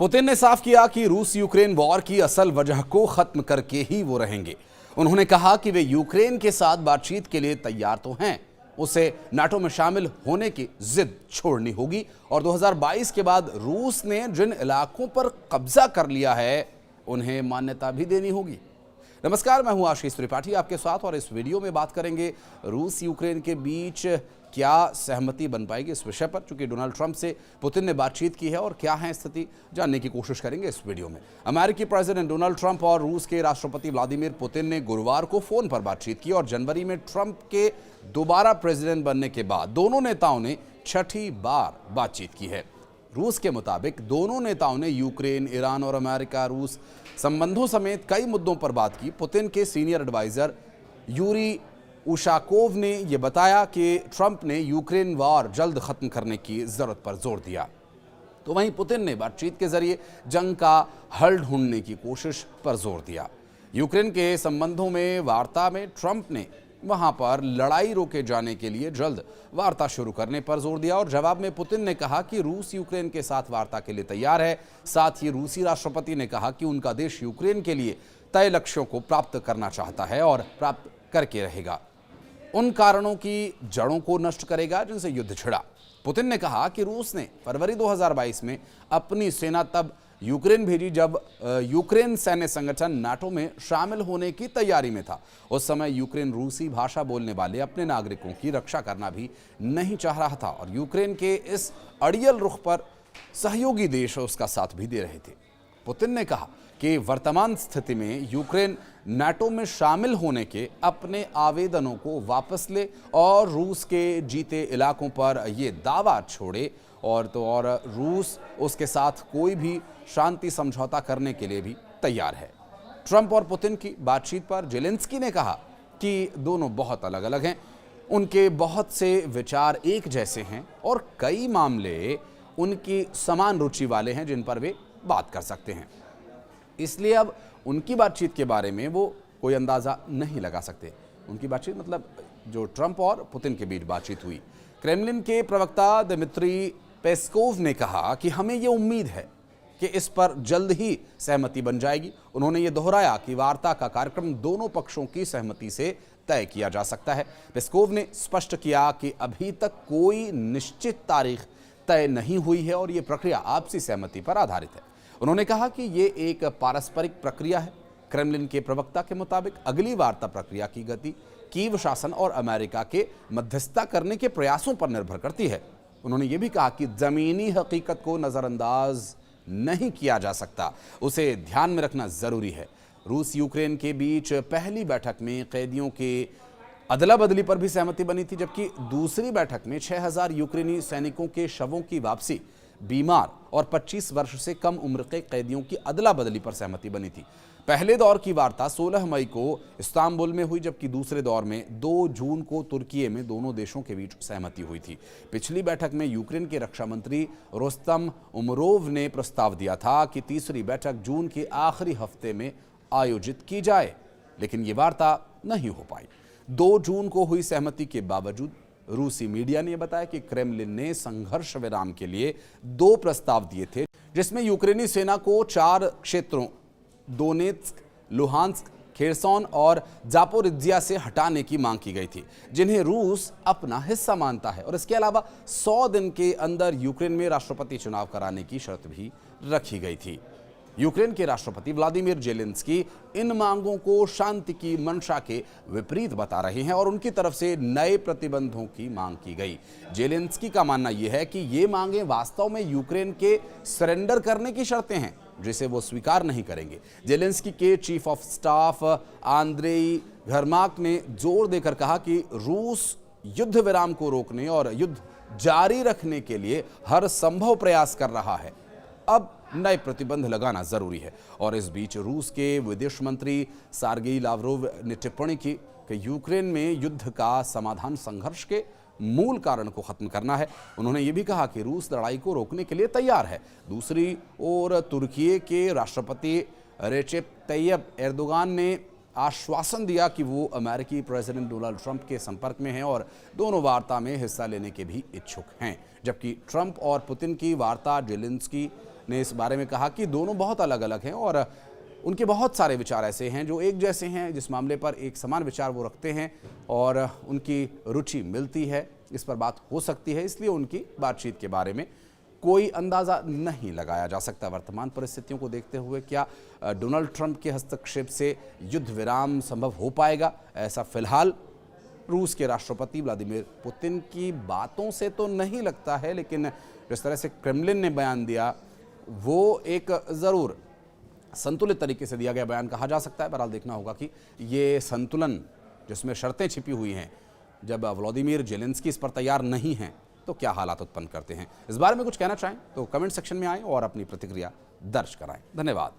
Putin ने साफ किया कि रूस यूक्रेन वॉर की असल वजह को खत्म करके ही वो रहेंगे। उन्होंने कहा कि वे यूक्रेन के साथ बातचीत के लिए तैयार तो हैं, उसे नाटो में शामिल होने की जिद छोड़नी होगी और 2022 के बाद रूस ने जिन इलाकों पर कब्जा कर लिया है उन्हें मान्यता भी देनी होगी। नमस्कार, मैं हूं आशीष त्रिपाठी आपके साथ और इस वीडियो में बात करेंगे रूस यूक्रेन के बीच क्या सहमति बन पाएगी इस विषय पर, चूंकि डोनाल्ड ट्रंप से पुतिन ने बातचीत की है और क्या है स्थिति जानने की कोशिश करेंगे इस वीडियो में। अमेरिकी प्रेसिडेंट डोनाल्ड ट्रंप और रूस के राष्ट्रपति व्लादिमीर पुतिन ने गुरुवार को फोन पर बातचीत की और जनवरी में ट्रंप के दोबारा प्रेसिडेंट बनने के बाद दोनों नेताओं ने छठी बार बातचीत की है। रूस के मुताबिक दोनों नेताओं ने यूक्रेन, ईरान और अमेरिका रूस संबंधों समेत कई मुद्दों पर बात की। पुतिन के सीनियर एडवाइजर यूरी उशाकोव ने यह बताया कि ट्रंप ने यूक्रेन वॉर जल्द खत्म करने की जरूरत पर जोर दिया, तो वहीं पुतिन ने बातचीत के जरिए जंग का हल ढूंढने की कोशिश पर जोर दिया। यूक्रेन के संबंधों में वार्ता में ट्रंप ने वहां पर लड़ाई रोके जाने के लिए जल्द वार्ता शुरू करने पर जोर दिया और जवाब में पुतिन ने कहा कि रूस यूक्रेन के साथ वार्ता के लिए तैयार है। साथ ही रूसी राष्ट्रपति ने कहा कि उनका देश यूक्रेन के लिए तय लक्ष्यों को प्राप्त करना चाहता है और प्राप्त करके रहेगा, उन कारणों की जड़ों को नष्ट करेगा जिनसे युद्ध छिड़ा। पुतिन ने कहा कि रूस ने फरवरी 2022 में अपनी सेना तब यूक्रेन भेजी जब यूक्रेन सैन्य संगठन नाटो में शामिल होने की तैयारी में था। उस समय यूक्रेन रूसी भाषा बोलने वाले अपने नागरिकों की रक्षा करना भी नहीं चाह रहा था और यूक्रेन के इस अड़ियल रुख पर सहयोगी देश उसका साथ भी दे रहे थे। पुतिन ने कहा कि वर्तमान स्थिति में यूक्रेन नाटो में शामिल होने के अपने आवेदनों को वापस ले और रूस के जीते इलाकों पर यह दावा छोड़े और रूस उसके साथ कोई भी शांति समझौता करने के लिए भी तैयार है। ट्रंप और पुतिन की बातचीत पर जेलेंस्की ने कहा कि दोनों बहुत अलग अलग हैं, उनके बहुत से विचार एक जैसे हैं और कई मामले उनकी समान रुचि वाले हैं जिन पर वे बात कर सकते हैं। इसलिए अब उनकी बातचीत के बारे में वो कोई अंदाज़ा नहीं लगा सकते। उनकी बातचीत मतलब जो ट्रंप और पुतिन के बीच बातचीत हुई। क्रेमलिन के प्रवक्ता दिमित्री पेस्कोव ने कहा कि हमें ये उम्मीद है कि इस पर जल्द ही सहमति बन जाएगी। उन्होंने ये दोहराया कि वार्ता का कार्यक्रम दोनों पक्षों की सहमति से तय किया जा सकता है। पेस्कोव ने स्पष्ट किया कि अभी तक कोई निश्चित तारीख तय नहीं हुई है और ये प्रक्रिया आपसी सहमति पर आधारित है। उन्होंने कहा कि ये एक पारस्परिक प्रक्रिया है। क्रेमलिन के प्रवक्ता के मुताबिक अगली वार्ता प्रक्रिया की गति कीव शासन और अमेरिका के मध्यस्थता करने के प्रयासों पर निर्भर करती है। उन्होंने ये भी कहा कि जमीनी हकीकत को नज़रअंदाज नहीं किया जा सकता, उसे ध्यान में रखना जरूरी है। रूस यूक्रेन के बीच पहली बैठक में कैदियों के अदला बदली पर भी सहमति बनी थी, जबकि दूसरी बैठक में 6000 यूक्रेनी सैनिकों के शवों की वापसी, बीमार और 25 वर्ष से कम उम्र के कैदियों की अदला बदली पर सहमति बनी थी। पहले दौर की वार्ता 16 मई को इस्तांबुल में हुई, जबकि दूसरे दौर में 2 जून को तुर्की में दोनों देशों के बीच सहमति हुई थी। पिछली बैठक में यूक्रेन के रक्षा मंत्री रोस्तम उमरोव ने प्रस्ताव दिया था कि तीसरी बैठक जून के आखिरी हफ्ते में आयोजित की जाए, लेकिन ये वार्ता नहीं हो पाई। 2 जून को हुई सहमति के बावजूद रूसी मीडिया ने बताया कि क्रेमलिन ने संघर्ष विराम के लिए 2 प्रस्ताव दिए थे, जिसमें यूक्रेनी सेना को 4 क्षेत्रों दोनेत्स्क, लुहांस्क, खेरसोन और जापोरिज्जिया से हटाने की मांग की गई थी, जिन्हें रूस अपना हिस्सा मानता है और इसके अलावा 100 दिन के अंदर यूक्रेन में राष्ट्रपति चुनाव कराने की शर्त भी रखी गई थी। यूक्रेन के राष्ट्रपति व्लादिमीर जेलेंस्की इन मांगों को शांति की मंशा के विपरीत बता रहे हैं और उनकी तरफ से नए प्रतिबंधों की मांग की गई। जेलेंस्की का मानना यह है कि ये मांगें वास्तव में यूक्रेन के सरेंडर करने की शर्तें हैं, जिसे वो स्वीकार नहीं करेंगे। जेलेंस्की के चीफ ऑफ स्टाफ आंद्रेई घरमाक ने जोर देकर कहा कि रूस युद्ध विराम को रोकने और युद्ध जारी रखने के लिए हर संभव प्रयास कर रहा है। अब नए प्रतिबंध लगाना जरूरी है। और इस बीच रूस के विदेश मंत्री सार्गेई लावरोव ने टिप्पणी की कि यूक्रेन में युद्ध का समाधान संघर्ष के मूल कारण को खत्म करना है। उन्होंने ये भी कहा कि रूस लड़ाई को रोकने के लिए तैयार है। दूसरी ओर तुर्की के राष्ट्रपति रेचेप तैयब एर्दोगान ने आश्वासन दिया कि वो अमेरिकी प्रेसिडेंट डोनाल्ड ट्रंप के संपर्क में हैं और दोनों वार्ता में हिस्सा लेने के भी इच्छुक हैं। जबकि ट्रंप और पुतिन की वार्ता, जेलेंस्की ने इस बारे में कहा कि दोनों बहुत अलग अलग हैं और उनके बहुत सारे विचार ऐसे हैं जो एक जैसे हैं, जिस मामले पर एक समान विचार वो रखते हैं और उनकी रुचि मिलती है, इस पर बात हो सकती है। इसलिए उनकी बातचीत के बारे में कोई अंदाज़ा नहीं लगाया जा सकता। वर्तमान परिस्थितियों को देखते हुए क्या डोनाल्ड ट्रंप के हस्तक्षेप से युद्ध विराम संभव हो पाएगा, ऐसा फिलहाल रूस के राष्ट्रपति व्लादिमीर पुतिन की बातों से तो नहीं लगता है, लेकिन जिस तरह से क्रेमलिन ने बयान दिया वो एक ज़रूर संतुलित तरीके से दिया गया बयान कहा जा सकता है। बहरहाल देखना होगा कि ये संतुलन जिसमें शर्तें छिपी हुई हैं, जब व्लादिमीर जेलेंस्की इस पर तैयार नहीं हैं तो क्या हालात उत्पन्न करते हैं। इस बारे में कुछ कहना चाहें तो कमेंट सेक्शन में आएं और अपनी प्रतिक्रिया दर्ज कराएं। धन्यवाद।